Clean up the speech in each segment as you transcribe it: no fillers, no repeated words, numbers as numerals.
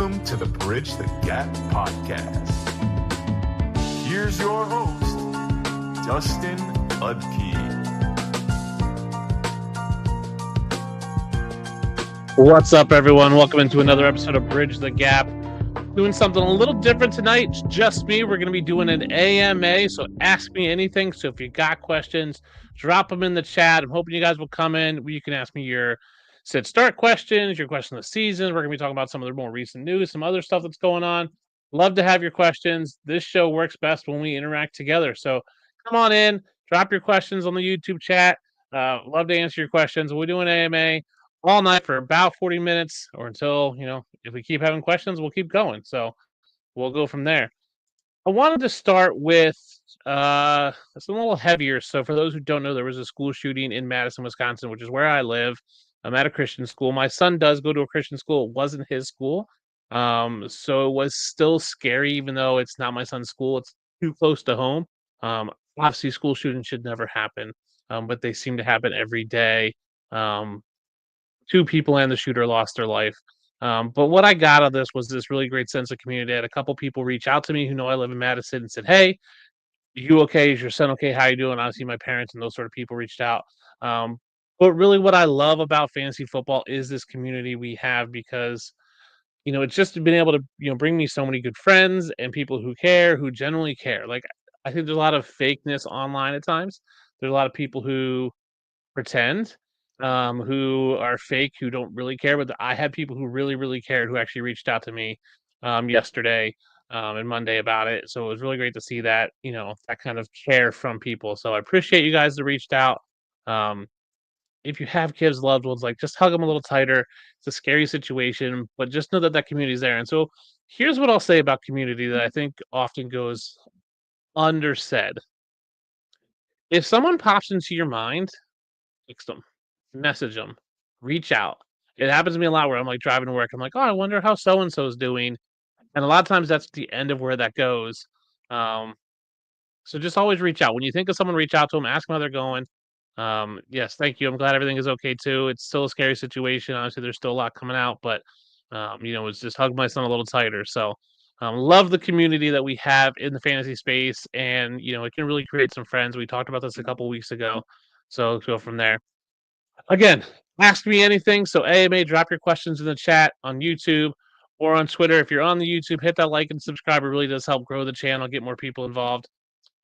Welcome to the Bridge the Gap podcast. Here's your host, Dustin Udke. What's up, everyone? Welcome into another episode of Bridge the Gap. Doing something a little different tonight. It's just me. We're going to be doing an A.M.A, so ask me anything. So if you got questions, drop them in the chat. I'm hoping you guys will come in. You can ask me your sit-start questions, your question of the season. We're going to be talking about some of the more recent news, some other stuff that's going on. Love to have your questions. This show works best when we interact together. So come on in, drop your questions on the YouTube chat. Love to answer your questions. We're doing A.M.A all night for about 40 minutes or until, if we keep having questions, we'll keep going. So we'll go from there. I wanted to start with it's a little heavier. So for those who don't know, there was a school shooting in Madison, Wisconsin, which is where I live. I'm at a Christian school. My son does go to a Christian school. It wasn't his school. So it was still scary, even though it's not my son's school. It's too close to home. Obviously, school shootings should never happen, but they seem to happen every day. Two people and the shooter lost their life. But what I got out of this was this really great sense of community. I had a couple people reach out to me who know I live in Madison and said, "Hey, you okay? Is your son okay? How you doing?" Obviously, my parents and those sort of people reached out. But really what I love about fantasy football is this community we have because, it's just been able to, bring me so many good friends and people who care, who genuinely care. Like, I think there's a lot of fakeness online at times. There's a lot of people who pretend, who are fake, who don't really care. But I had people who really, really cared who actually reached out to me yesterday and Monday about it. So it was really great to see that, that kind of care from people. So I appreciate you guys that reached out. If you have kids, loved ones, like just hug them a little tighter. It's a scary situation, but just know that that community is there. And so here's what I'll say about community that I think often goes undersaid. If someone pops into your mind, text them, message them, reach out. It happens to me a lot where I'm like driving to work. I'm like, oh, I wonder how so and so is doing. And a lot of times that's the end of where that goes. Um, so just always reach out. When you think of someone, reach out to them, ask them how they're going. Yes, thank you. I'm glad everything is okay too. It's still a scary situation. Obviously, there's still a lot coming out, but it's just hug my son a little tighter. So love the community that we have in the fantasy space, and it can really create some friends. We talked about this a couple weeks ago, so go from there. Again, ask me anything. So A.M.A, drop your questions in the chat on YouTube or on Twitter. If you're on the YouTube, hit that like and subscribe. It really does help grow the channel, get more people involved.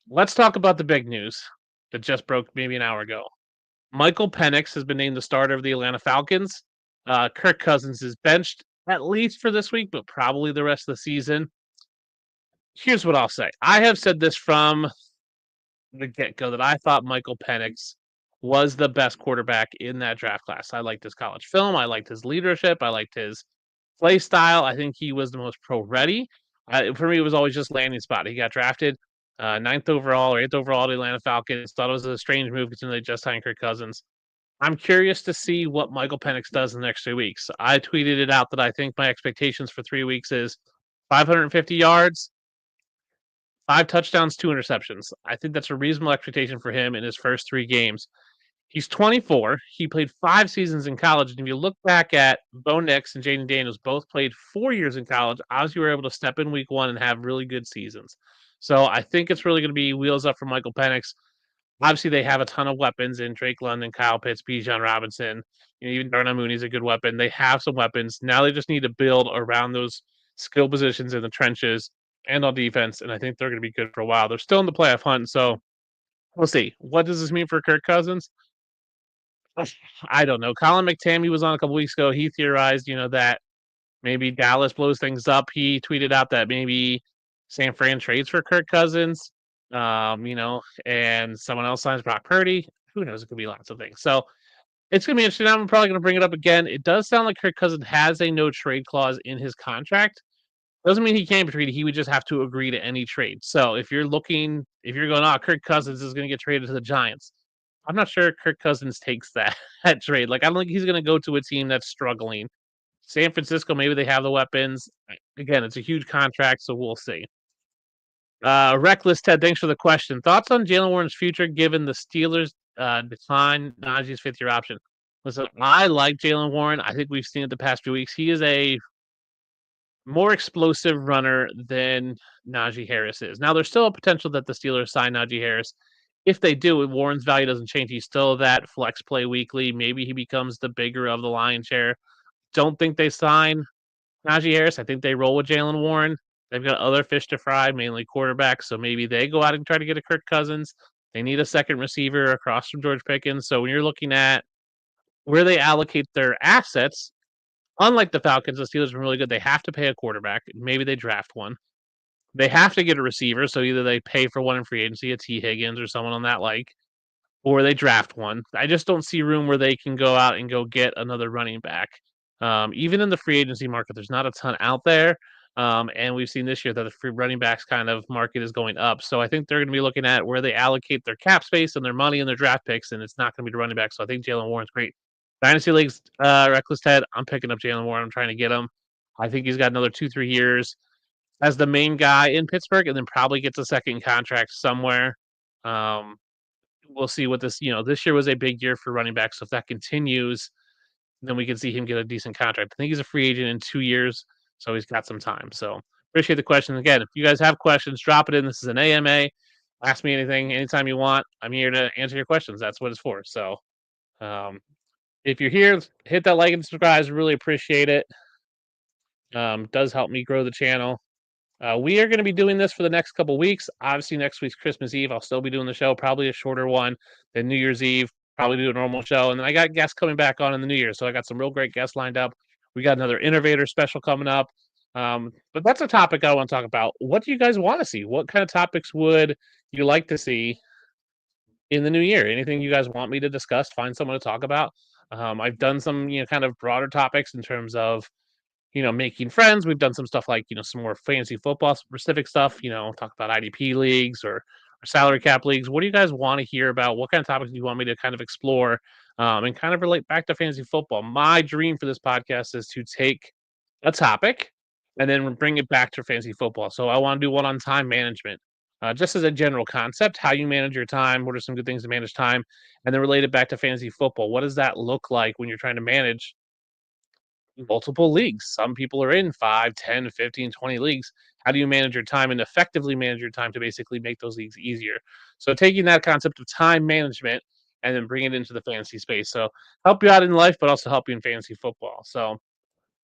Let's talk about the big news that just broke maybe an hour ago. Michael Penix has been named the starter of the Atlanta Falcons. Kirk Cousins is benched at least for this week, but probably the rest of the season. Here's what I'll say. I have said this from the get-go that I thought Michael Penix was the best quarterback in that draft class. I liked his college film. I liked his leadership. I liked his play style. I think he was the most pro-ready. For me, it was always just landing spot. He got drafted 9th overall or 8th overall to Atlanta Falcons. Thought it was a strange move considering they just signed Kirk Cousins. I'm curious to see what Michael Penix does in the next 3 weeks. I tweeted it out that I think my expectations for 3 weeks is 550 yards, 5 touchdowns, 2 interceptions. I think that's a reasonable expectation for him in his first 3 games. He's 24. He played 5 seasons in college. And if you look back at Bo Nix and Jaden Daniels, both played 4 years in college. Obviously, were able to step in week 1 and have really good seasons. So I think it's really going to be wheels up for Michael Penix. Obviously, they have a ton of weapons in Drake London, Kyle Pitts, Bijan Robinson. Even Darnell Mooney's a good weapon. They have some weapons. Now they just need to build around those skill positions in the trenches and on defense, and I think they're going to be good for a while. They're still in the playoff hunt, so we'll see. What does this mean for Kirk Cousins? I don't know. Colin McTammy was on a couple weeks ago. He theorized, that maybe Dallas blows things up. He tweeted out that maybe San Fran trades for Kirk Cousins, and someone else signs Brock Purdy. Who knows? It could be lots of things. So it's going to be interesting. I'm probably going to bring it up again. It does sound like Kirk Cousins has a no trade clause in his contract. Doesn't mean he can't be traded. He would just have to agree to any trade. So if you're going, Kirk Cousins is going to get traded to the Giants. I'm not sure Kirk Cousins takes that trade. Like, I don't think he's going to go to a team that's struggling. San Francisco, maybe they have the weapons. Again, it's a huge contract, so we'll see. Reckless Ted, thanks for the question. Thoughts on Jalen Warren's future given the Steelers decline Najee's 5th-year option? Listen, I like Jalen Warren. I think we've seen it the past few weeks. He is a more explosive runner than Najee Harris is. Now, there's still a potential that the Steelers sign Najee Harris. If they do, Warren's value doesn't change. He's still that flex play weekly. Maybe he becomes the bigger of the lion's share. Don't think they sign Najee Harris. I think they roll with Jalen Warren. They've got other fish to fry, mainly quarterbacks. So maybe they go out and try to get a Kirk Cousins. They need a second receiver across from George Pickens. So when you're looking at where they allocate their assets, unlike the Falcons, the Steelers are really good. They have to pay a quarterback. Maybe they draft one. They have to get a receiver. So either they pay for one in free agency, a T. Higgins or someone on that or they draft one. I just don't see room where they can go out and go get another running back. Even in the free agency market, there's not a ton out there. And we've seen this year that the free running backs kind of market is going up. So I think they're going to be looking at where they allocate their cap space and their money and their draft picks, and it's not going to be the running back. So I think Jalen Warren's great. Dynasty Leagues, Reckless Ted, I'm picking up Jalen Warren. I'm trying to get him. I think he's got another 2-3 years as the main guy in Pittsburgh, and then probably gets a second contract somewhere. We'll see what this year was a big year for running backs. So if that continues, then we can see him get a decent contract. I think he's a free agent in 2 years, so he's got some time. So appreciate the question. Again, if you guys have questions, drop it in. This is an AMA. Ask me anything anytime you want. I'm here to answer your questions. That's what it's for. So if you're here, hit that like and subscribe. Really appreciate it. Does help me grow the channel. We are going to be doing this for the next couple weeks. Obviously, next week's Christmas Eve. I'll still be doing the show, probably a shorter one than New Year's Eve. Probably do a normal show. And then I got guests coming back on in the new year. So I got some real great guests lined up. We got another innovator special coming up. But that's a topic I want to talk about. What do you guys want to see? What kind of topics would you like to see in the new year? Anything you guys want me to discuss? Find someone to talk about. I've done some, kind of broader topics in terms of making friends. We've done some stuff like, some more fantasy football specific stuff, talk about IDP leagues or salary cap leagues. What do you guys want to hear about? What kind of topics do you want me to kind of explore and kind of relate back to fantasy football? My dream for this podcast is to take a topic and then bring it back to fantasy football. So I want to do one on time management. Just as a general concept, how you manage your time, what are some good things to manage time, and then relate it back to fantasy football. What does that look like when you're trying to manage multiple leagues? Some people are in 5, 10, 15, 20 leagues. How do you manage your time and effectively manage your time to basically make those leagues easier? So taking that concept of time management and then bring it into the fantasy space. So help you out in life, but also help you in fantasy football. So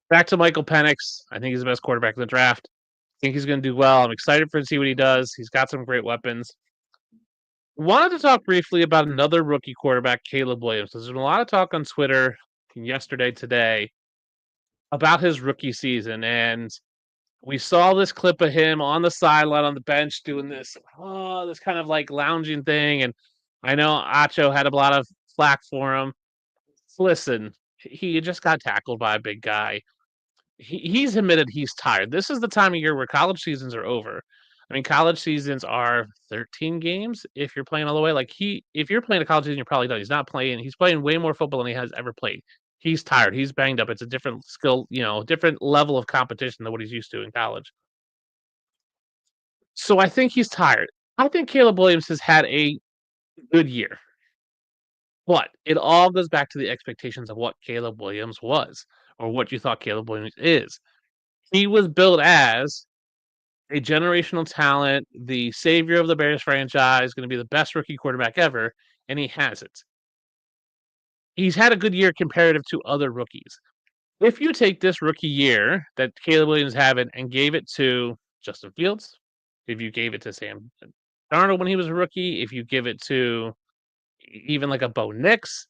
back to Michael Penix. I think he's the best quarterback in the draft. I think he's going to do well. I'm excited for to see what he does. He's got some great weapons. Wanted to talk briefly about another rookie quarterback, Caleb Williams. There's been a lot of talk on Twitter yesterday, today, about his rookie season, and we saw this clip of him on the sideline on the bench doing this kind of like lounging thing, and I know Acho had a lot of flack for him. Listen, he just got tackled by a big guy. He's admitted he's tired. This is the time of year where college seasons are over. I mean, college seasons are 13 games if you're playing all the way. If you're playing a college season, you're probably done. He's not playing. He's playing way more football than he has ever played. He's tired. He's banged up. It's a different skill, different level of competition than what he's used to in college. So I think he's tired. I think Caleb Williams has had a good year, but it all goes back to the expectations of what Caleb Williams was or what you thought Caleb Williams is. He was built as a generational talent, the savior of the Bears franchise, going to be the best rookie quarterback ever, and he hasn't. He's had a good year comparative to other rookies. If you take this rookie year that Caleb Williams had and gave it to Justin Fields, if you gave it to Sam Darnold when he was a rookie, if you give it to even like a Bo Nix,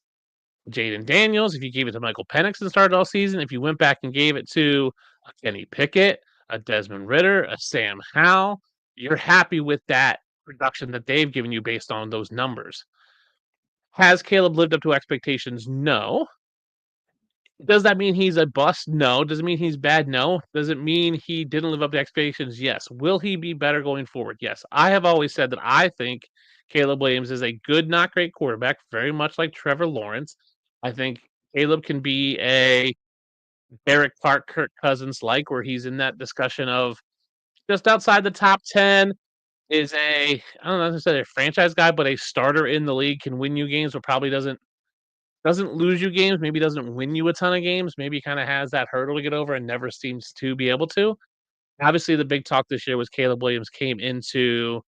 Jaden Daniels, if you gave it to Michael Penix and started all season, if you went back and gave it to a Kenny Pickett, a Desmond Ritter, a Sam Howell, you're happy with that production that they've given you based on those numbers. Has Caleb lived up to expectations? No. Does that mean he's a bust? No. Does it mean he's bad? No. Does it mean he didn't live up to expectations? Yes. Will he be better going forward? Yes. I have always said that I think Caleb Williams is a good, not great quarterback, very much like Trevor Lawrence. I think Caleb can be a Derek Clark, Kirk Cousins like, where he's in that discussion of just outside the top 10, is I don't know necessarily a franchise guy, but a starter in the league, can win you games, but probably doesn't lose you games, maybe doesn't win you a ton of games, maybe kind of has that hurdle to get over and never seems to be able to. Obviously, the big talk this year was Caleb Williams came into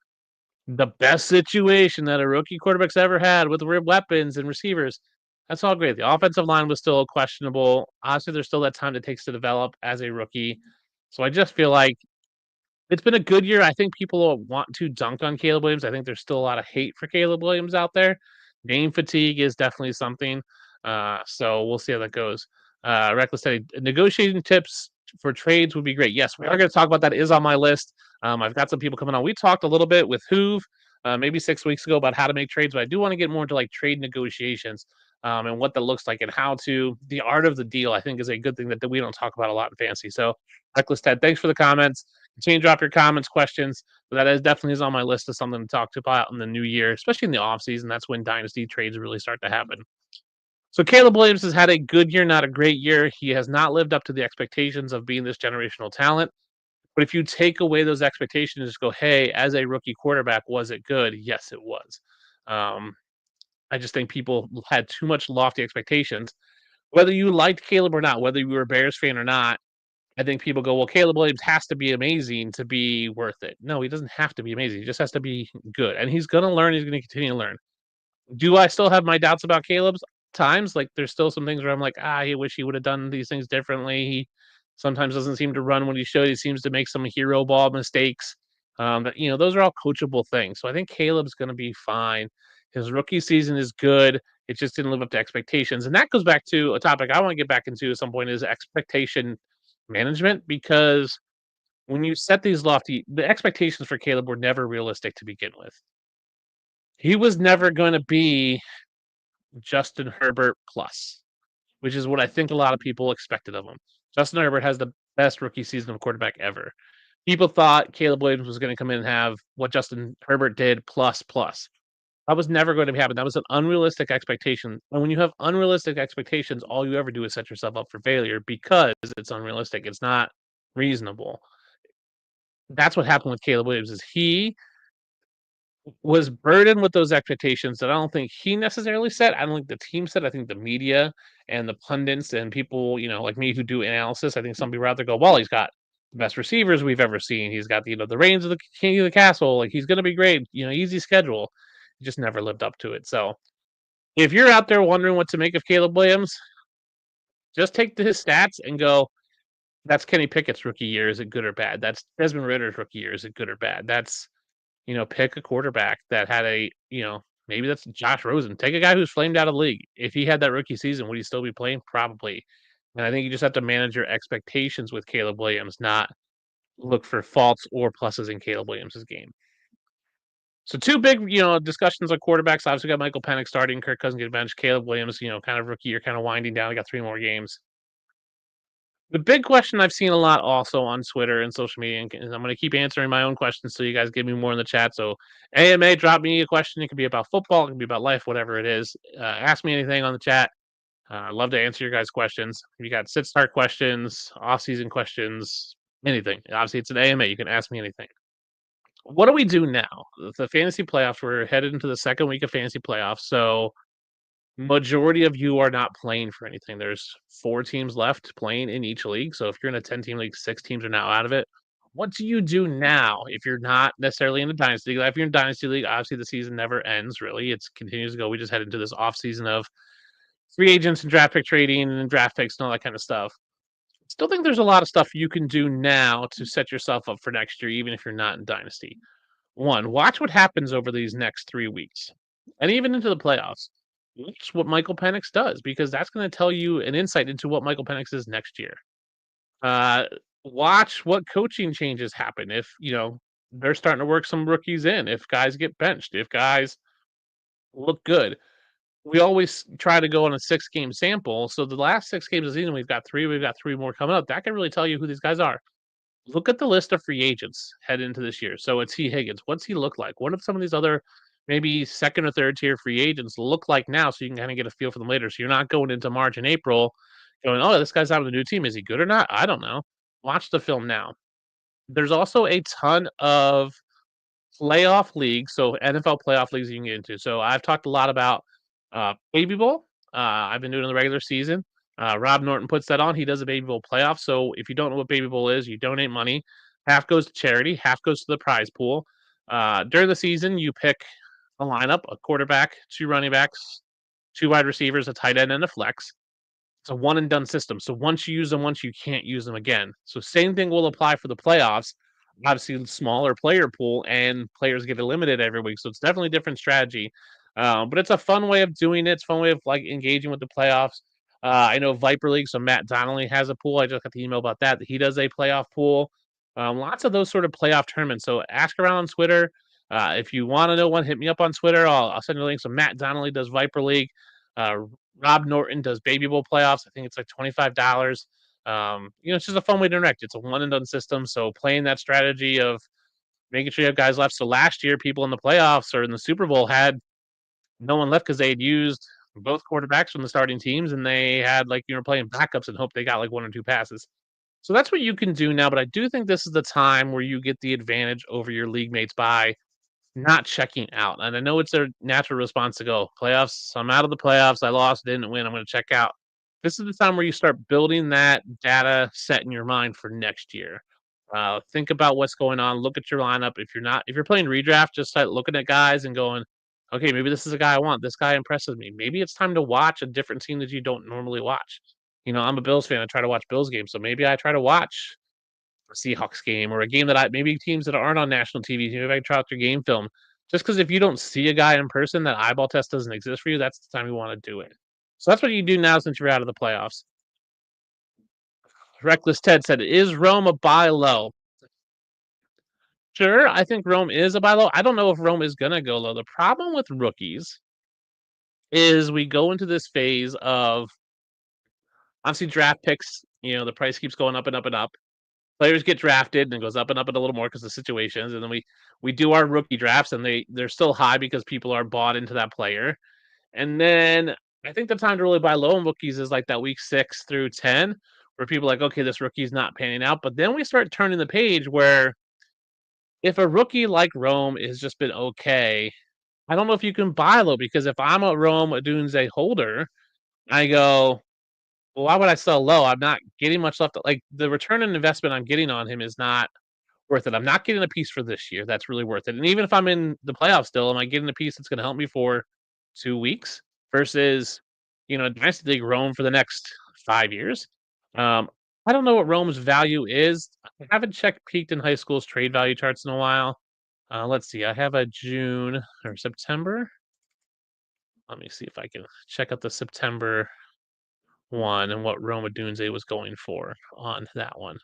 the best situation that a rookie quarterback's ever had with weapons and receivers. That's all great. The offensive line was still questionable. Obviously, there's still that time it takes to develop as a rookie. So I just feel like it's been a good year. I think people will want to dunk on Caleb Williams. I think there's still a lot of hate for Caleb Williams out there. Game fatigue is definitely something. So we'll see how that goes. Reckless Teddy, negotiating tips for trades would be great. Yes, we are going to talk about that. It is on my list. I've got some people coming on. We talked a little bit with Hoove maybe 6 weeks ago about how to make trades, but I do want to get more into like trade negotiations and what that looks like and how to the art of the deal. I think is a good thing that we don't talk about a lot in fantasy. So, Reckless Ted, thanks for the comments. Continue to drop your comments, questions. But that is definitely is on my list of something to talk about in the new year, especially in the offseason. That's when dynasty trades really start to happen. So Caleb Williams has had a good year, not a great year. He has not lived up to the expectations of being this generational talent. But if you take away those expectations, just go, hey, as a rookie quarterback, was it good? Yes, it was. Um, I just think people had too much lofty expectations. Whether you liked Caleb or not, whether you were a Bears fan or not, I think people go, well, Caleb Williams has to be amazing to be worth it. No, he doesn't have to be amazing. He just has to be good. And he's going to learn. He's going to continue to learn. Do I still have my doubts about Caleb's times? Like, there's still some things where I'm like, I wish he would have done these things differently. He sometimes doesn't seem to run when he should. He seems to make some hero ball mistakes. But, those are all coachable things. So I think Caleb's going to be fine. His rookie season is good. It just didn't live up to expectations. And that goes back to a topic I want to get back into at some point is expectation management, because when you set these the expectations for Caleb were never realistic to begin with. He was never going to be Justin Herbert plus, which is what I think a lot of people expected of him. Justin Herbert has the best rookie season of quarterback ever. People thought Caleb Williams was going to come in and have what Justin Herbert did plus. That was never going to happen. That was an unrealistic expectation. And when you have unrealistic expectations, all you ever do is set yourself up for failure because it's unrealistic. It's not reasonable. That's what happened with Caleb Williams is he was burdened with those expectations that I don't think he necessarily set. I don't think the team set. I think the media and the pundits and people, like me who do analysis, I think some people out there go, well, he's got the best receivers we've ever seen. He's got, the reins of the king of the castle. Like he's going to be great, easy schedule. He just never lived up to it. So if you're out there wondering what to make of Caleb Williams, just take his stats and go, that's Kenny Pickett's rookie year. Is it good or bad? That's Desmond Ritter's rookie year. Is it good or bad? That's, pick a quarterback that had maybe that's Josh Rosen. Take a guy who's flamed out of the league. If he had that rookie season, would he still be playing? Probably. And I think you just have to manage your expectations with Caleb Williams, not look for faults or pluses in Caleb Williams' game. So two big, discussions on quarterbacks. Obviously, got Michael Penix starting, Kirk Cousins getting benched, Caleb Williams, kind of rookie year, kind of winding down. I got 3 more games. The big question I've seen a lot also on Twitter and social media, and I'm going to keep answering my own questions so you guys give me more in the chat. So A.M.A, drop me a question. It can be about football. It can be about life, whatever it is. Ask me anything on the chat. I'd love to answer your guys' questions. If you got sit-start questions, off-season questions, anything. Obviously, it's an A.M.A. You can ask me anything. What do we do now? The fantasy playoffs, we're headed into the second week of fantasy playoffs. So majority of you are not playing for anything. There's 4 teams left playing in each league. So if you're in a 10-team league, 6 teams are now out of it. What do you do now if you're not necessarily in a dynasty league? If you're in a dynasty league, obviously the season never ends, really. It continues to go. We just head into this off season of free agents and draft pick trading and draft picks and all that kind of stuff. Still think there's a lot of stuff you can do now to set yourself up for next year, even if you're not in dynasty. 1, watch what happens over these next 3 weeks and even into the playoffs. Watch what Michael Penix does, because that's going to tell you an insight into what Michael Penix is next year. Watch what coaching changes happen. If, they're starting to work some rookies in, if guys get benched, if guys look good. We always try to go on a 6-game sample. So the last 6 games of the season, we've got 3 more coming up. That can really tell you who these guys are. Look at the list of free agents headed into this year. So it's T. Higgins. What's he look like? What if some of these other maybe second or third tier free agents look like now, so you can kind of get a feel for them later? So you're not going into March and April going, oh, this guy's out of the new team. Is he good or not? I don't know. Watch the film now. There's also a ton of playoff leagues, so NFL playoff leagues you can get into. So I've talked a lot about Baby Bowl. I've been doing in the regular season. Rob Norton puts that on. He does a Baby Bowl playoff. So if you don't know what Baby Bowl is, you donate money. Half goes to charity, half goes to the prize pool. During the season, you pick a lineup: a quarterback, two running backs, two wide receivers, a tight end, and a flex. It's a one and done system. So once you use them once, you can't use them again. So same thing will apply for the playoffs. Obviously, smaller player pool and players get eliminated every week. So it's definitely a different strategy. But it's a fun way of doing it. It's a fun way of like engaging with the playoffs. I know Viper League, so Matt Donnelly has a pool. I just got the email about that. He does a playoff pool. Lots of those sort of playoff tournaments. So ask around on Twitter. If you want to know one, hit me up on Twitter. I'll send you links. So Matt Donnelly does Viper League. Uh, Rob Norton does Baby Bowl playoffs. I think it's like $25. It's just a fun way to interact. It's a one and done system. So playing that strategy of making sure you have guys left. So last year, people in the playoffs or in the Super Bowl had no one left because they had used both quarterbacks from the starting teams, and they had like playing backups and hope they got like one or two passes. So that's what you can do now. But I do think this is the time where you get the advantage over your league mates by not checking out. And I know it's their natural response to go, playoffs, I'm out of the playoffs. I lost, didn't win. I'm going to check out. This is the time where you start building that data set in your mind for next year. Think about what's going on. Look at your lineup. If you're playing redraft, just start looking at guys and going, okay, maybe this is a guy I want. This guy impresses me. Maybe it's time to watch a different team that you don't normally watch. I'm a Bills fan. I try to watch Bills games. So maybe I try to watch a Seahawks game or a game that maybe teams that aren't on national TV, maybe I can try out their game film. Just because if you don't see a guy in person, that eyeball test doesn't exist for you, that's the time you want to do it. So that's what you do now since you're out of the playoffs. Reckless Ted said, "Is Rome a buy low?" Sure, I think Rome is a buy low. I don't know if Rome is gonna go low. The problem with rookies is we go into this phase of obviously draft picks. The price keeps going up and up and up. Players get drafted and it goes up and up and a little more because of situations, and then we do our rookie drafts and they're still high because people are bought into that player. And then I think the time to really buy low in rookies is like that week 6 through 10, where people are like, okay, this rookie's not panning out. But then we start turning the page where if a rookie like Rome has just been okay, I don't know if you can buy low, because if I'm a Rome Odunze holder, I go, well, why would I sell low? I'm not getting much left. Like the return on investment I'm getting on him is not worth it. I'm not getting a piece for this year that's really worth it. And even if I'm in the playoffs still, am I getting a piece that's going to help me for 2 weeks versus, Dynasty League Rome for the next 5 years? I don't know what Rome's value is. I haven't checked peaked in high school's trade value charts in a while. Let's see. I have a June or September. Let me see if I can check out the September one and what Rome Dunze was going for on that one.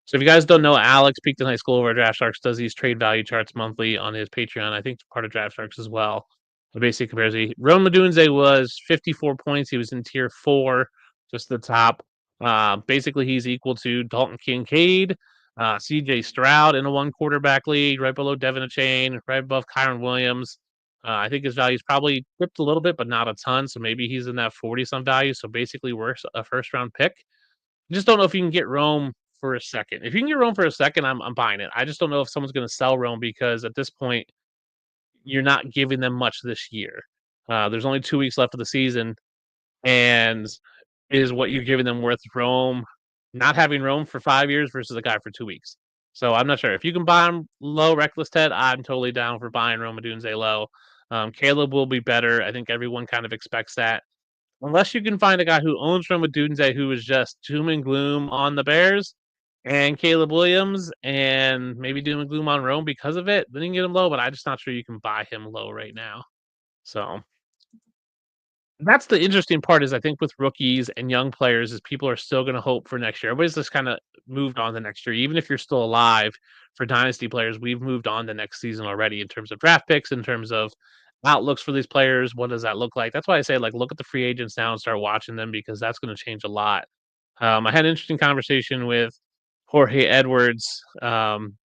So if you guys don't know, Alex peaked in high school over at Draft Sharks does these trade value charts monthly on his Patreon. I think it's part of Draft Sharks as well. The basic comparison. Rome Dunze was 54 points. He was in tier 4, just the top. Basically, he's equal to Dalton Kincaid, CJ Stroud in a one quarterback league, right below Devin Achane, right above Kyron Williams. I think his value's probably dipped a little bit, but not a ton. So maybe he's in that 40 some value. So basically, worth a first round pick. I just don't know if you can get Rome for a second. If you can get Rome for a second, I'm buying it. I just don't know if someone's going to sell Rome, because at this point, you're not giving them much this year. There's only 2 weeks left of the season, and is what you're giving them worth Rome not having Rome for 5 years versus a guy for 2 weeks? So I'm not sure. If you can buy him low, Reckless Ted, I'm totally down for buying Rome Odunze low. Caleb will be better. I think everyone kind of expects that. Unless you can find a guy who owns from Odunze who is just doom and gloom on the Bears and Caleb Williams and maybe doom and gloom on Rome because of it, then you can get him low, but I'm just not sure you can buy him low right now. So that's the interesting part, is I think with rookies and young players is people are still going to hope for next year. Everybody's just kind of moved on to next year. Even if you're still alive, for dynasty players, we've moved on to next season already in terms of draft picks, in terms of outlooks for these players. What does that look like? That's why I say, like, look at the free agents now and start watching them, because that's going to change a lot. I had an interesting conversation with Jorge Edwards from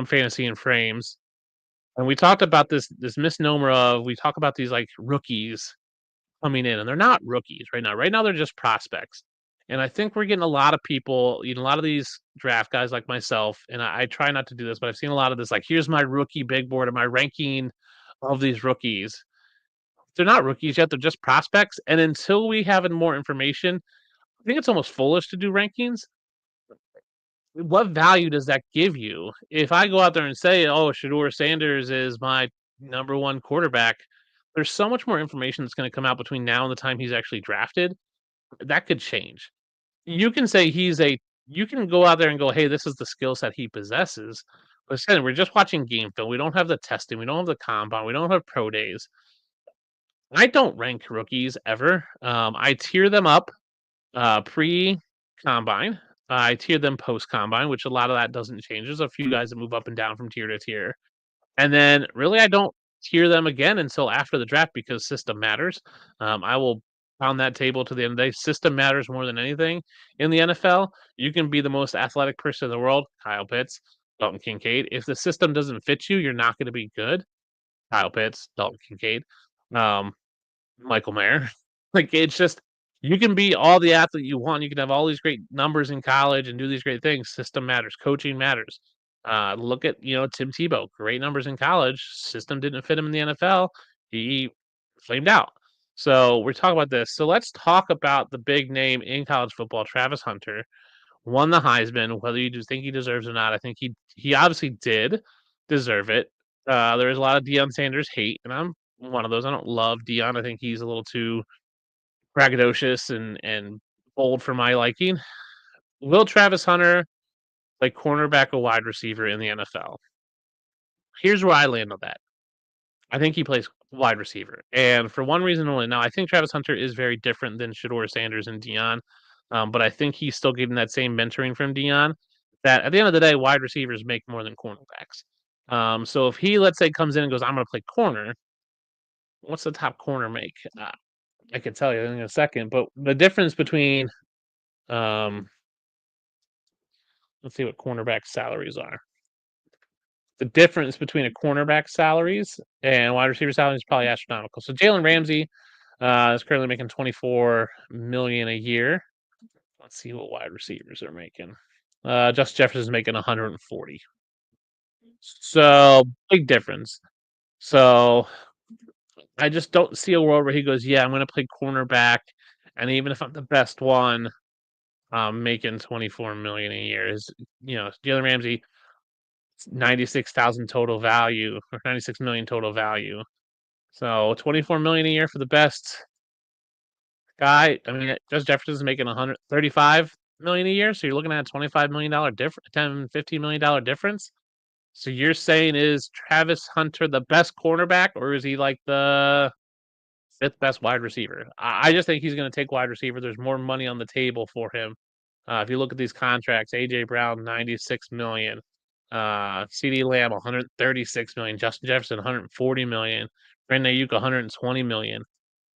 Fantasy and Frames, and we talked about this misnomer of, we talk about these like rookies coming in, and they're not rookies right now. Right now, they're just prospects. And I think we're getting a lot of people, a lot of these draft guys like myself, and I try not to do this, but I've seen a lot of this, like, here's my rookie big board and my ranking of these rookies. They're not rookies yet. They're just prospects. And until we have more information, I think it's almost foolish to do rankings. what value does that give you? If I go out there and say, "Oh, Shador Sanders is my number one quarterback," there's so much more information that's going to come out between now and the time he's actually drafted. That could change. You can say you can go out there and go, "Hey, this is the skill set he possesses." But instead, we're just watching game film. We don't have the testing. We don't have the combine. We don't have pro days. I don't rank rookies ever. I tier them up pre combine. I tier them post combine, which a lot of that doesn't change. There's a few guys that move up and down from tier to tier. And then really, I don't tier them again until after the draft because system matters. I will pound that table to the end of the day. System matters more than anything in the NFL. You can be the most athletic person in the world, Kyle Pitts, Dalton Kincaid. If the system doesn't fit you, you're not going to be good. Kyle Pitts, Dalton Kincaid. Um, Michael Mayer. Like, it's just you can be all the athlete you want. You can have all these great numbers in college and do these great things. System matters. Coaching matters. Look at Tim Tebow. Great numbers in college. System didn't fit him in the NFL. He flamed out. So we're talking about this. So let's talk about the big name in college football, Travis Hunter. Won the Heisman. Whether you do think he deserves or not, I think he obviously did deserve it. There is a lot of Deion Sanders hate, and I'm one of those. I don't love Deion. I think he's a little too braggadocious and bold for my liking. Will Travis Hunter play cornerback or wide receiver in the NFL? Here's where I land on that. I think he plays wide receiver, and for one reason only. Now, I think Travis Hunter is very different than Shador Sanders and Deion, but I think he's still getting that same mentoring from Deion. That at the end of the day, wide receivers make more than cornerbacks. So if he, let's say, comes in and goes, "I'm going to play corner," what's the top corner make? I could tell you in a second, but the difference between, um, let's see what cornerback salaries are. The difference between a cornerback salaries and wide receiver salaries is probably astronomical. So Jalen Ramsey is currently making 24 million a year. Let's see what wide receivers are making. Justin Jefferson is making 140. So big difference. So I just don't see a world where he goes, "Yeah, I'm going to play cornerback, and even if I'm the best one, I'm making 24 million a year." Is Jalen Ramsey 96,000 total value or 96 million total value. So 24 million a year for the best guy. I mean, Justin Jefferson's making 135 million a year, so you're looking at a $25 million difference, $10-15 million difference. So you're saying is Travis Hunter the best cornerback, or is he like the fifth best wide receiver? I just think he's going to take wide receiver. There's more money on the table for him. If you look at these contracts, AJ Brown 96 million, CD Lamb 136 million, Justin Jefferson 140 million, Brandon Ayuk 120 million.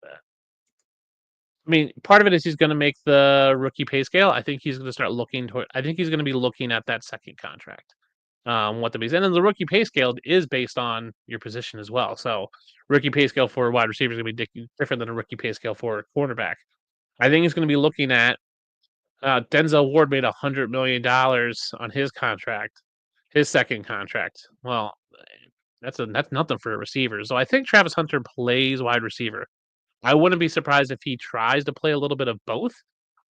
I mean, part of it is he's going to make the rookie pay scale. I think he's going to start looking toward. I think he's going to be looking at that second contract. What the base and then the rookie pay scale is based on your position as well. So rookie pay scale for wide receiver is going to be different than a rookie pay scale for a cornerback. I think he's going to be looking at Denzel Ward made $100 million on his contract, his second contract. Well, that's nothing for a receiver. So I think Travis Hunter plays wide receiver. I wouldn't be surprised if he tries to play a little bit of both.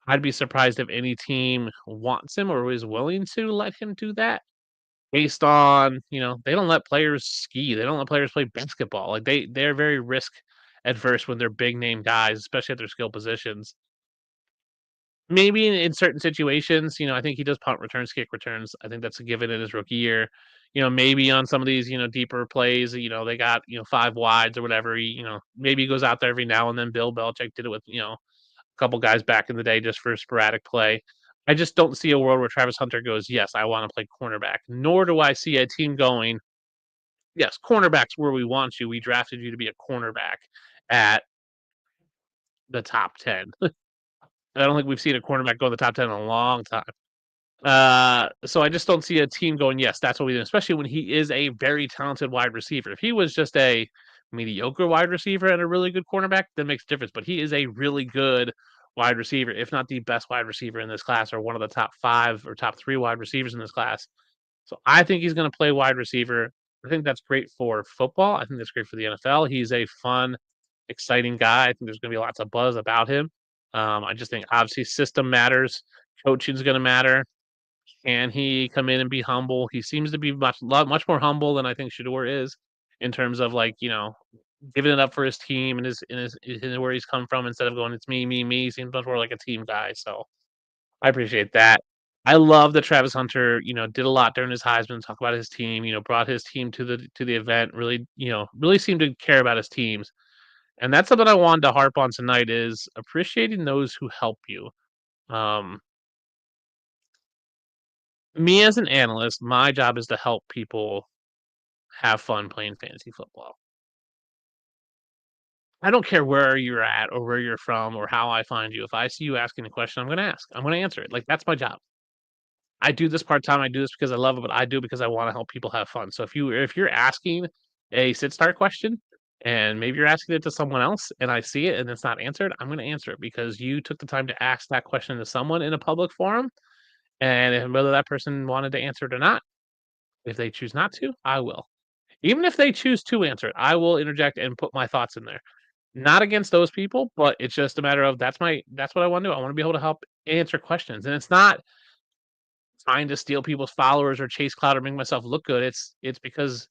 I'd be surprised if any team wants him or is willing to let him do that based on, they don't let players ski. They don't let players play basketball. Like they're very risk adverse when they're big name guys, especially at their skill positions. Maybe in certain situations, I think he does punt returns, kick returns. I think that's a given in his rookie year. Maybe on some of these, deeper plays, they got, 5 wides or whatever. Maybe he goes out there every now and then. Bill Belichick did it with, a couple guys back in the day just for sporadic play. I just don't see a world where Travis Hunter goes, "Yes, I want to play cornerback." Nor do I see a team going, "Yes, cornerback's where we want you. We drafted you to be a cornerback at the top 10." I don't think we've seen a cornerback go in the top 10 in a long time. So I just don't see a team going, "Yes, that's what we do," especially when he is a very talented wide receiver. If he was just a mediocre wide receiver and a really good cornerback, that makes a difference. But he is a really good wide receiver, if not the best wide receiver in this class, or one of the top 5 or top 3 wide receivers in this class. So I think he's going to play wide receiver. I think that's great for football. I think that's great for the NFL. He's a fun, exciting guy. I think there's going to be lots of buzz about him. I just think obviously system matters. Coaching is going to matter. Can he come in and be humble? He seems to be much more humble than I think Shador is in terms of like, giving it up for his team and his where he's come from instead of going, it's me, me, me. He seems much more like a team guy. So I appreciate that. I love that Travis Hunter, did a lot during his Heisman, talk about his team, brought his team to the event, really, really seemed to care about his teams. And that's something I wanted to harp on tonight is appreciating those who help you. Um, Me as an analyst, my job is to help people have fun playing fantasy football. I don't care where you're at or where you're from or how I find you. If I see you asking a question, I'm going to ask. I'm going to answer it. Like that's my job. I do this part time. I do this because I love it, but I do it because I want to help people have fun. So if you're asking a sit start question and maybe you're asking it to someone else and I see it and it's not answered, I'm going to answer it because you took the time to ask that question to someone in a public forum. And whether that person wanted to answer it or not, if they choose not to, I will. Even if they choose to answer it, I will interject and put my thoughts in there. Not against those people, but it's just a matter of that's what I want to do. I want to be able to help answer questions. And it's not trying to steal people's followers or chase clout or make myself look good. It's because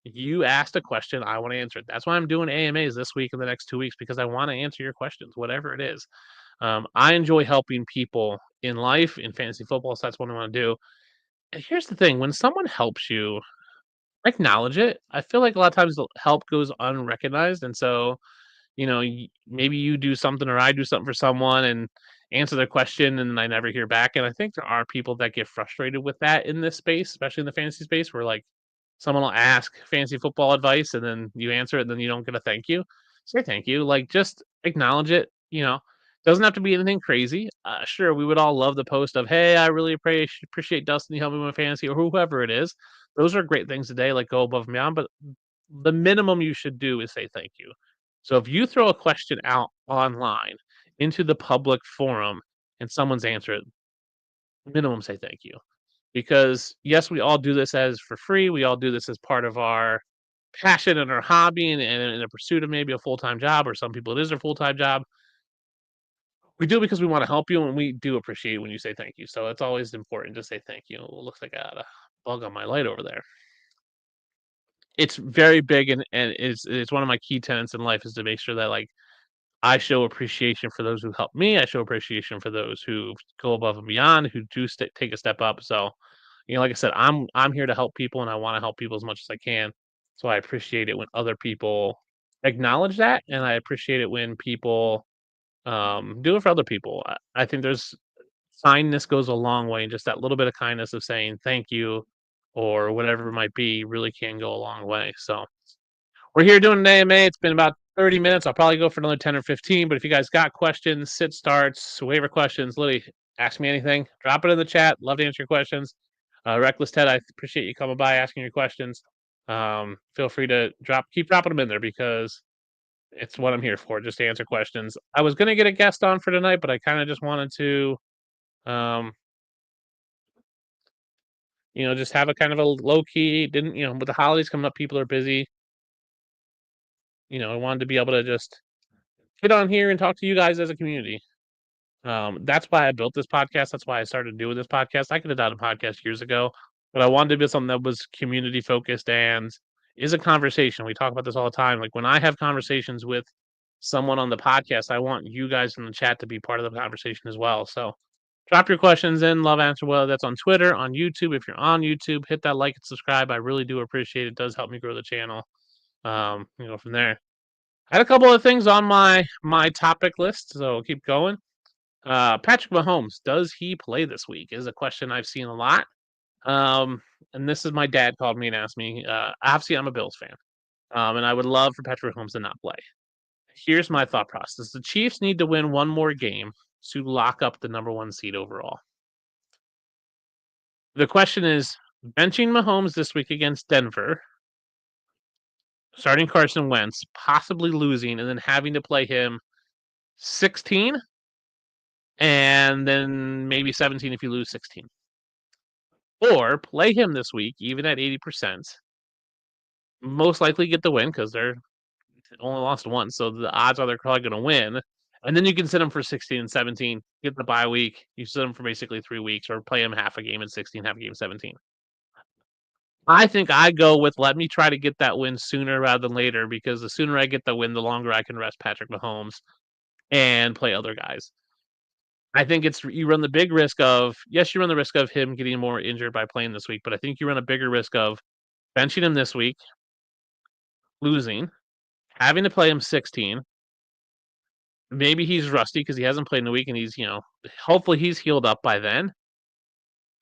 you asked a question, I want to answer it. That's why I'm doing AMAs this week and the next 2 weeks because I want to answer your questions, whatever it is. I enjoy helping people in life, in fantasy football, so that's what I want to do. And here's the thing: when someone helps you, acknowledge it. I feel like a lot of times the help goes unrecognized, and so maybe you do something or I do something for someone and answer their question and I never hear back. And I think there are people that get frustrated with that in this space, especially in the fantasy space, where like someone will ask fantasy football advice and then you answer it and then you don't get a thank you. Say thank you. Like just acknowledge it. Doesn't have to be anything crazy. Sure, we would all love the post of, hey, I really appreciate Dustin helping me with fantasy or whoever it is. Those are great things today, like go above and beyond. But the minimum you should do is say thank you. So if you throw a question out online into the public forum and someone's answer it, minimum say thank you. Because yes, we all do this as for free. We all do this as part of our passion and our hobby and in a pursuit of maybe a full-time job, or some people it is their full-time job. We do it because we want to help you and we do appreciate when you say thank you. So it's always important to say thank you. It looks like I got a bug on my light over there. It's very big and it's one of my key tenets in life is to make sure that like I show appreciation for those who help me. I show appreciation for those who go above and beyond, who do take a step up. So, like I said, I'm here to help people, and I want to help people as much as I can. So I appreciate it when other people acknowledge that, and I appreciate it when people do it for other people. I think there's kindness goes a long way, and just that little bit of kindness of saying thank you or whatever it might be really can go a long way. So. We're here doing an AMA. It's been about 30 minutes. I'll probably go for another 10 or 15. But if you guys got questions, sit starts, waiver questions, literally ask me anything. Drop it in the chat. Love to answer your questions. Reckless Ted, I appreciate you coming by asking your questions. Feel free to keep dropping them in there because it's what I'm here for, just to answer questions. I was going to get a guest on for tonight, but I kind of just wanted to, um, just have a kind of a low key. Didn't with the holidays coming up, people are busy. I wanted to be able to just get on here and talk to you guys as a community. That's why I built this podcast. That's why I started doing this podcast. I could have done a podcast years ago, but I wanted to be something that was community focused and is a conversation. We talk about this all the time. Like when I have conversations with someone on the podcast, I want you guys in the chat to be part of the conversation as well. So drop your questions in. Love answer whether that's on Twitter, on YouTube. If you're on YouTube, hit that like and subscribe. I really do appreciate it. It does help me grow the channel. From there. I had a couple of things on my topic list, so keep going. Patrick Mahomes, does he play this week? Is a question I've seen a lot. And this is my dad called me and asked me. Obviously, I'm a Bills fan, and I would love for Patrick Mahomes to not play. Here's my thought process: the Chiefs need to win one more game to lock up the number one seed overall. The question is benching Mahomes this week against Denver, starting Carson Wentz, possibly losing, and then having to play him 16 and then maybe 17 if you lose 16. Or play him this week, even at 80%. Most likely get the win because they're only lost once, so the odds are they're probably going to win. And then you can sit him for 16 and 17, get the bye week. You sit him for basically 3 weeks or play him half a game in 16, half a game in 17. I think I go with let me try to get that win sooner rather than later because the sooner I get the win, the longer I can rest Patrick Mahomes and play other guys. I think it's you run the big risk of yes, you run the risk of him getting more injured by playing this week, but I think you run a bigger risk of benching him this week, losing, having to play him 16. Maybe he's rusty because he hasn't played in a week and he's hopefully he's healed up by then.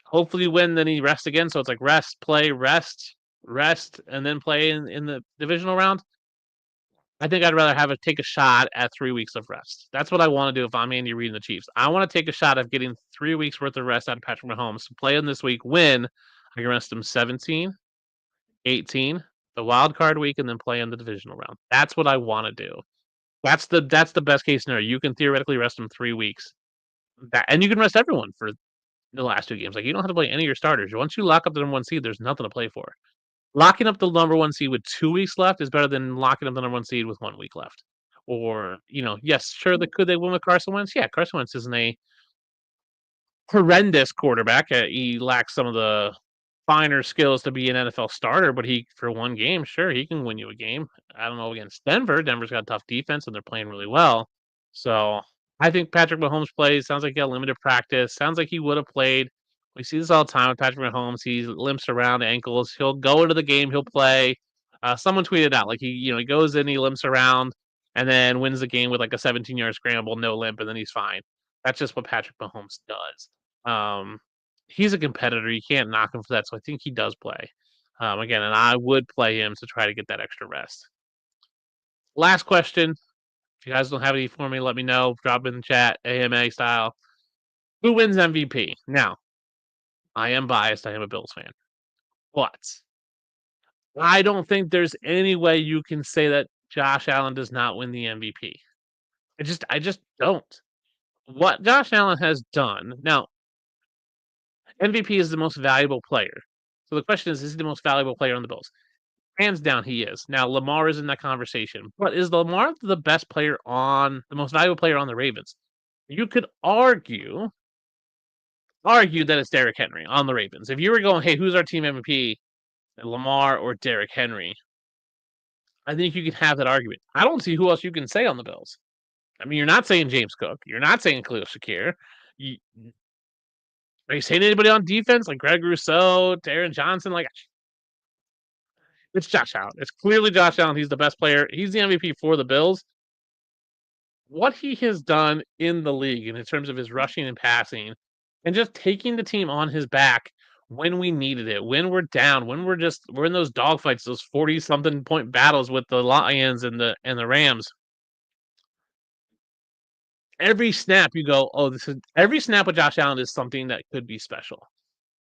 Hopefully you win, then he rests again. So it's like rest, play, rest, rest, and then play in the divisional round. I think I'd rather take a shot at 3 weeks of rest. That's what I want to do if I'm Andy Reid and the Chiefs. I want to take a shot of getting 3 weeks worth of rest out of Patrick Mahomes. Play him this week, win. I can rest him 17, 18, the wild card week, and then play in the divisional round. That's what I want to do. That's the best case scenario. You can theoretically rest him 3 weeks. And you can rest everyone for the last 2 games. Like you don't have to play any of your starters. Once you lock up the number 1 seed, there's nothing to play for. Locking up the number 1 seed with 2 weeks left is better than locking up the number 1 seed with 1 week left. Or, yes, sure, could they win with Carson Wentz? Yeah, Carson Wentz isn't a horrendous quarterback. He lacks some of the finer skills to be an NFL starter, but for one game, sure, he can win you a game. I don't know against Denver. Denver's got a tough defense and they're playing really well. So I think Patrick Mahomes plays. Sounds like he got limited practice. Sounds like he would have played. We see this all the time with Patrick Mahomes. He limps around ankles. He'll go into the game. He'll play. Someone tweeted out like he goes in, he limps around, and then wins the game with like a 17-yard scramble, no limp, and then he's fine. That's just what Patrick Mahomes does. He's a competitor. You can't knock him for that. So I think he does play. Again, and I would play him to try to get that extra rest. Last question. If you guys don't have any for me, let me know. Drop in the chat, A.M.A. style. Who wins MVP? Now, I am biased. I am a Bills fan. But I don't think there's any way you can say that Josh Allen does not win the MVP. I just don't. What Josh Allen has done. Now, MVP is the most valuable player. So the question is he the most valuable player on the Bills? Hands down, he is. Now, Lamar is in that conversation. But is Lamar the most valuable player on the Ravens? You could argue that it's Derrick Henry on the Ravens. If you were going, hey, who's our team MVP? Lamar or Derrick Henry? I think you could have that argument. I don't see who else you can say on the Bills. I mean, you're not saying James Cook. You're not saying Khalil Shakir. Are you saying anybody on defense like Greg Rousseau, Darren Johnson? Like, it's Josh Allen. It's clearly Josh Allen. He's the best player. He's the MVP for the Bills. What he has done in the league in terms of his rushing and passing and just taking the team on his back when we needed it, when we're down, when we're in those dogfights, those 40-something point battles with the Lions and the Rams. Every snap you go, every snap with Josh Allen is something that could be special.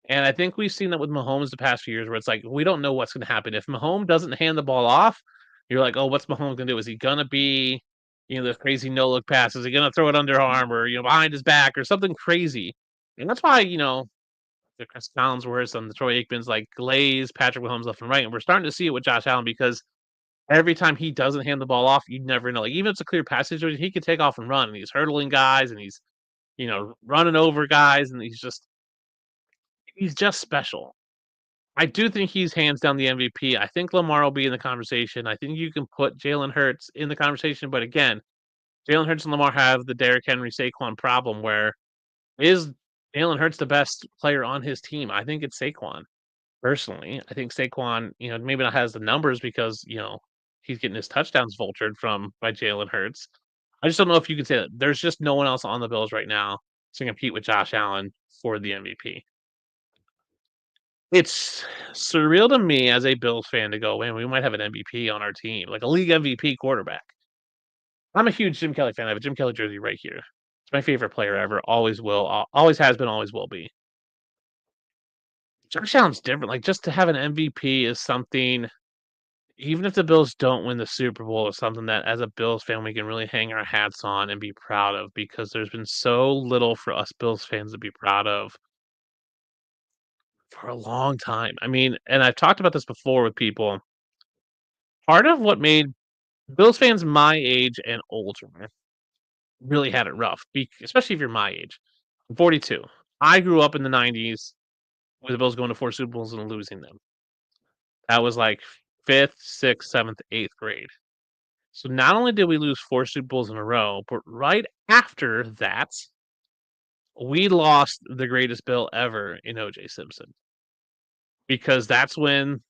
And I think we've seen that with Mahomes the past few years where it's like, we don't know what's going to happen. If Mahomes doesn't hand the ball off, you're like, oh, what's Mahomes going to do? Is he going to be, this crazy no-look pass? Is he going to throw it underarm or, behind his back or something crazy? And that's why, the Chris Collinsworths and the Troy Aikmans like glaze Patrick Mahomes left and right. And we're starting to see it with Josh Allen because every time he doesn't hand the ball off, you never know. Like, even if it's a clear passage, he could take off and run. And he's hurdling guys and he's, running over guys. And he's just special. I do think he's hands down the MVP. I think Lamar will be in the conversation. I think you can put Jalen Hurts in the conversation. But again, Jalen Hurts and Lamar have the Derrick Henry Saquon problem where is Jalen Hurts the best player on his team? I think it's Saquon. Personally, I think Saquon, maybe not has the numbers because, he's getting his touchdowns vultured by Jalen Hurts. I just don't know if you can say that. There's just no one else on the Bills right now to compete with Josh Allen for the MVP. It's surreal to me as a Bills fan to go, man, we might have an MVP on our team, like a league MVP quarterback. I'm a huge Jim Kelly fan. I have a Jim Kelly jersey right here. It's my favorite player ever. Always will. Always has been. Always will be. Josh Allen's different. Like, just to have an MVP is something. Even if the Bills don't win the Super Bowl, is something that as a Bills fan we can really hang our hats on and be proud of because there's been so little for us Bills fans to be proud of for a long time. I mean, and I've talked about this before with people. Part of what made Bills fans my age and older really had it rough, especially if you're my age. I'm 42. I grew up in the 90s with the Bills going to 4 Super Bowls and losing them. That was like 5th, 6th, 7th, 8th grade. So not only did we lose 4 Super Bowls in a row, but right after that, we lost the greatest Bill ever in O.J. Simpson, because that's when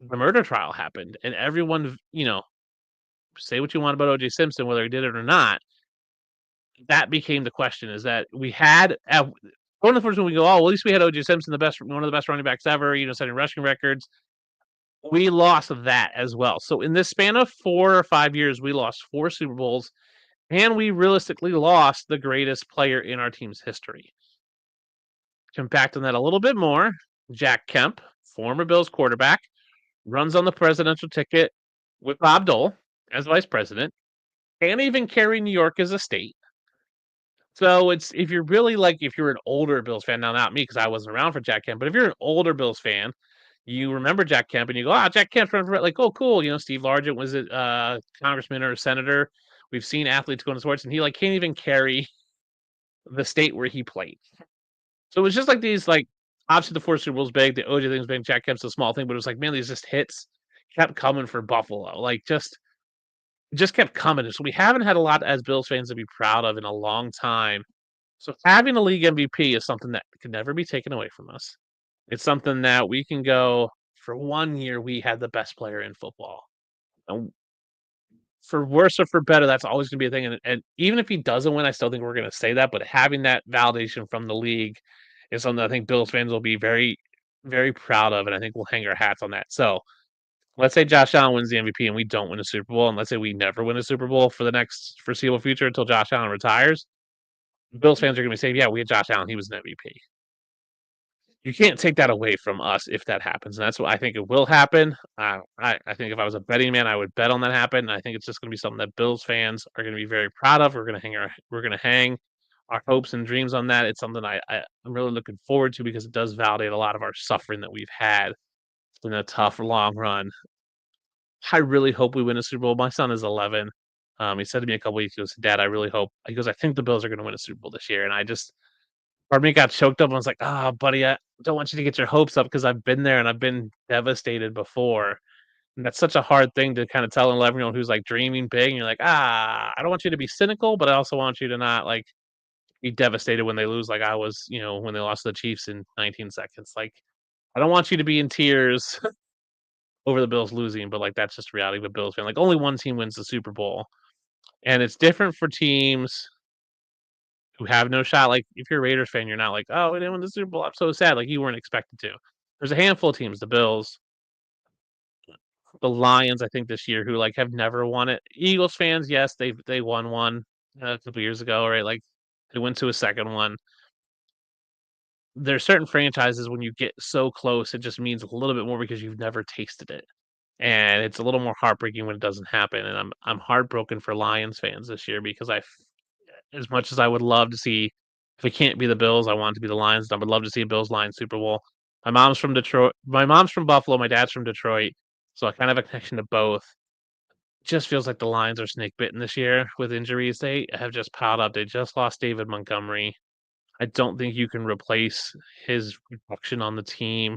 the murder trial happened, and everyone, say what you want about O.J. Simpson, whether he did it or not, that became the question. Is that we had one of the first when we go, oh, well, at least we had O.J. Simpson, one of the best running backs ever, setting rushing records. We lost that as well. So in this span of 4 or 5 years, we lost 4 Super Bowls, and we realistically lost the greatest player in our team's history. Compacting that a little bit more, Jack Kemp, former Bills quarterback, runs on the presidential ticket with Bob Dole as vice president, can't even carry New York as a state. So it's, if you're really like, if you're an older Bills fan, now not me because I wasn't around for Jack Kemp, but if you're an older Bills fan, you remember Jack Kemp and you go, Jack Kemp's running for, like, oh, cool. Steve Largent was a congressman or a senator. We've seen athletes go into sports, and he like can't even carry the state where he played. So it was just like these, like, obviously the 4 Super Bowls big, the OJ thing's big, Jack Kemp's a small thing, but it was like, man, these just hits kept coming for Buffalo. Like, just kept coming. So we haven't had a lot as Bills fans to be proud of in a long time. So having a league MVP is something that can never be taken away from us. It's something that we can go, for 1 year, we had the best player in football. And for worse or for better, that's always going to be a thing. And even if he doesn't win, I still think we're going to say that. But having that validation from the league is something I think Bills fans will be very, very proud of. And I think we'll hang our hats on that. So let's say Josh Allen wins the MVP and we don't win a Super Bowl. And let's say we never win a Super Bowl for the next foreseeable future until Josh Allen retires. Bills fans are going to be saying, yeah, we had Josh Allen. He was an MVP. You can't take that away from us if that happens, and that's what I think it will happen. I think if I was a betting man, I would bet on that happen. And I think it's just going to be something that Bills fans are going to be very proud of. We're going to hang our hopes and dreams on that. It's something I'm really looking forward to because it does validate a lot of our suffering that we've had. It's been a tough, long run. I really hope we win a Super Bowl. My son is 11. He said to me a couple weeks ago, "Dad, I really hope." He goes, "I think the Bills are going to win a Super Bowl this year," and I just, part of me got choked up. I was like, buddy, I don't want you to get your hopes up because I've been there and I've been devastated before." And that's such a hard thing to kind of tell an 11-year-old who's like dreaming big. And you're like, I don't want you to be cynical, but I also want you to not like be devastated when they lose, like I was, when they lost to the Chiefs in 19 seconds. Like, I don't want you to be in tears over the Bills losing, but like that's just reality of a Bills fan. Like, only one team wins the Super Bowl. And it's different for teams who have no shot. Like, if you're a Raiders fan, you're not like, oh, we didn't win the Super Bowl, I'm so sad. Like, you weren't expected to. There's a handful of teams, the Bills, the Lions, I think this year, who like have never won it. Eagles fans, yes, they won one a couple years ago, right? Like, they went to a second one. There's certain franchises when you get so close, it just means a little bit more because you've never tasted it. And it's a little more heartbreaking when it doesn't happen. And I'm heartbroken for Lions fans this year because as much as I would love to see, if it can't be the Bills, I want it to be the Lions. I would love to see a Bills Lions Super Bowl. My mom's from Detroit. My mom's from Buffalo. My dad's from Detroit. So I kind of have a connection to both. Just feels like the Lions are snake bitten this year with injuries. They have just piled up. They just lost David Montgomery. I don't think you can replace his production on the team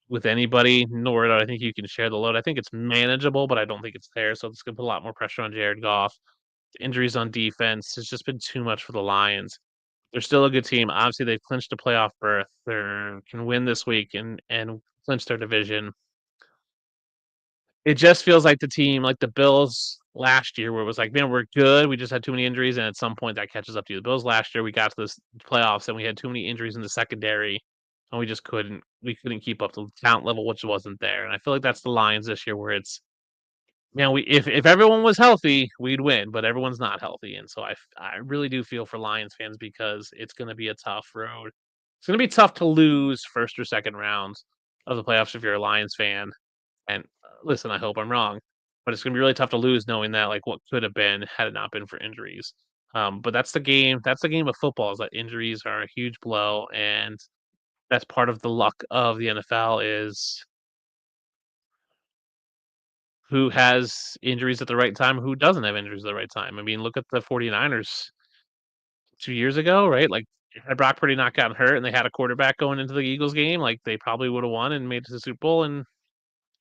with anybody, nor do I think you can share the load. I think it's manageable, but I don't think it's there. So it's going to put a lot more pressure on Jared Goff. The injuries on defense has just been too much for the Lions. They're still a good team. Obviously, they've clinched a playoff berth. They can win this week and clinch their division. It just feels like the team, like the Bills last year, where it was like, man, we're good. We just had too many injuries, and at some point that catches up to you. The Bills last year, we got to this playoffs, and we had too many injuries in the secondary, and we couldn't keep up the talent level, which wasn't there. And I feel like that's the Lions this year, where it's, man, if everyone was healthy, we'd win, but everyone's not healthy, and so I really do feel for Lions fans because it's going to be a tough road. It's going to be tough to lose first or second rounds of the playoffs if you're a Lions fan. And listen, I hope I'm wrong, but it's going to be really tough to lose knowing that, like, what could have been had it not been for injuries. But that's the game. That's the game of football. Is that injuries are a huge blow, and that's part of the luck of the NFL. Is who has injuries at the right time, who doesn't have injuries at the right time. I mean, look at the 49ers 2 years ago, right? Like, had Brock Purdy not gotten hurt and they had a quarterback going into the Eagles game, like, they probably would have won and made it to the Super Bowl, and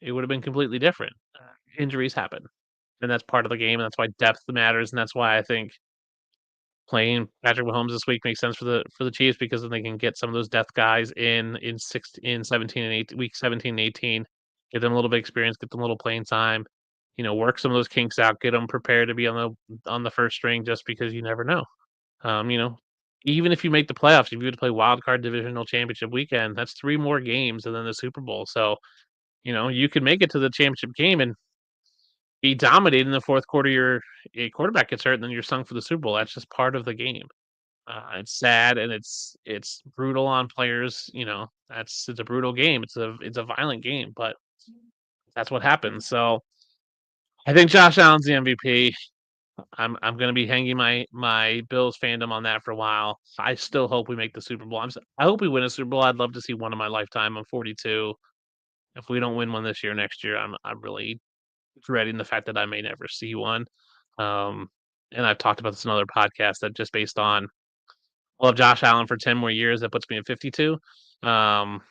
it would have been completely different. Injuries happen, and that's part of the game, and that's why depth matters, and that's why I think playing Patrick Mahomes this week makes sense for the Chiefs because then they can get some of those depth guys in 17 and 8 week 17 and 18, get them a little bit of experience, get them a little playing time, work some of those kinks out, get them prepared to be on the first string just because you never know. Um, you know, even if you make the playoffs, if you were to play wild card divisional championship weekend, that's 3 more games and then the Super Bowl. So, you could make it to the championship game and be dominated in the fourth quarter. Your a quarterback gets hurt, and then you're sung for the Super Bowl. That's just part of the game. It's sad and it's brutal on players. It's a brutal game. It's a violent game, but that's what happens. So I think Josh Allen's the MVP. I'm going to be hanging my Bills fandom on that for a while. I still hope we make the Super Bowl. I hope we win a Super Bowl. I'd love to see one in my lifetime. I'm 42. If we don't win one this year, next year, I'm really dreading the fact that I may never see one. Um, and I've talked about this in other podcasts that just based on love Josh Allen for 10 more years, that puts me at 52. Um,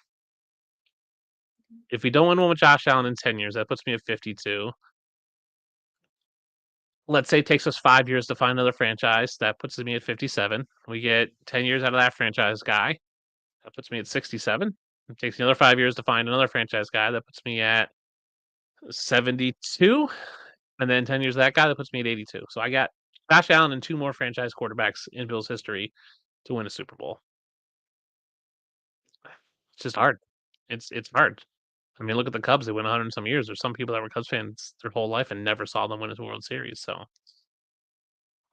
if we don't win one with Josh Allen in 10 years, that puts me at 52. Let's say it takes us 5 years to find another franchise, that puts me at 57. We get 10 years out of that franchise guy, that puts me at 67. It takes another 5 years to find another franchise guy, that puts me at 72. And then 10 years of that guy, that puts me at 82. So I got Josh Allen and 2 more franchise quarterbacks in Bills history to win a Super Bowl. It's just hard. It's hard. I mean, look at the Cubs. They went 100 and some years. There's some people that were Cubs fans their whole life and never saw them win a World Series. So,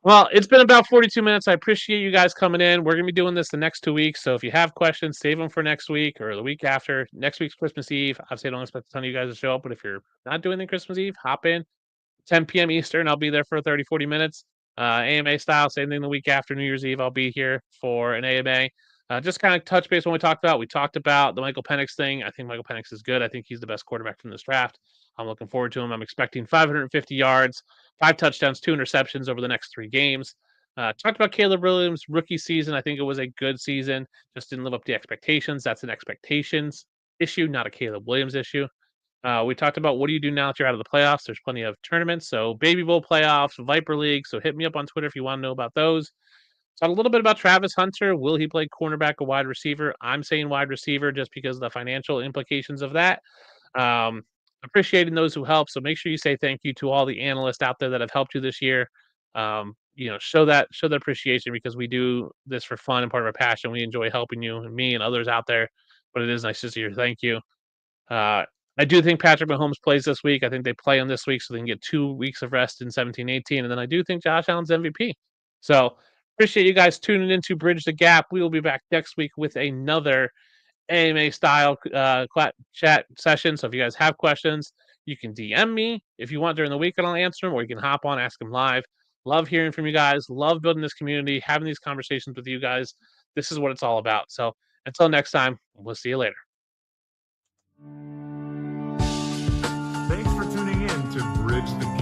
well, it's been about 42 minutes. I appreciate you guys coming in. We're gonna be doing this the next 2 weeks. So if you have questions, save them for next week or the week after. Next week's Christmas Eve. Obviously, I don't expect a ton of you guys to show up, but if you're not doing the Christmas Eve, hop in. 10 p.m. Eastern. I'll be there for 30, 40 minutes. A.M.A. style, same thing the week after New Year's Eve. I'll be here for an A.M.A. Just kind of touch base on what we talked about. We talked about the Michael Penix thing. I think Michael Penix is good. I think he's the best quarterback from this draft. I'm looking forward to him. I'm expecting 550 yards, 5 touchdowns, 2 interceptions over the next 3 games. Talked about Caleb Williams' rookie season. I think it was a good season. Just didn't live up to the expectations. That's an expectations issue, not a Caleb Williams issue. We talked about what do you do now that you're out of the playoffs? There's plenty of tournaments. So Baby Bowl playoffs, Viper League. So hit me up on Twitter if you want to know about those. Talk a little bit about Travis Hunter. Will he play cornerback or wide receiver? I'm saying wide receiver just because of the financial implications of that. Um, Appreciating those who help. So make sure you say thank you to all the analysts out there that have helped you this year. Show that appreciation because we do this for fun and part of our passion. We enjoy helping you and me and others out there. But it is nice to see your thank you. I do think Patrick Mahomes plays this week. I think they play him this week so they can get 2 weeks of rest in 17, 18. And then I do think Josh Allen's MVP. So appreciate you guys tuning in to Bridge the Gap. We will be back next week with another A.M.A. style chat session. So if you guys have questions, you can DM me if you want during the week and I'll answer them, or you can hop on, ask them live. Love hearing from you guys. Love building this community, having these conversations with you guys. This is what it's all about. So until next time, we'll see you later. Thanks for tuning in to Bridge the Gap.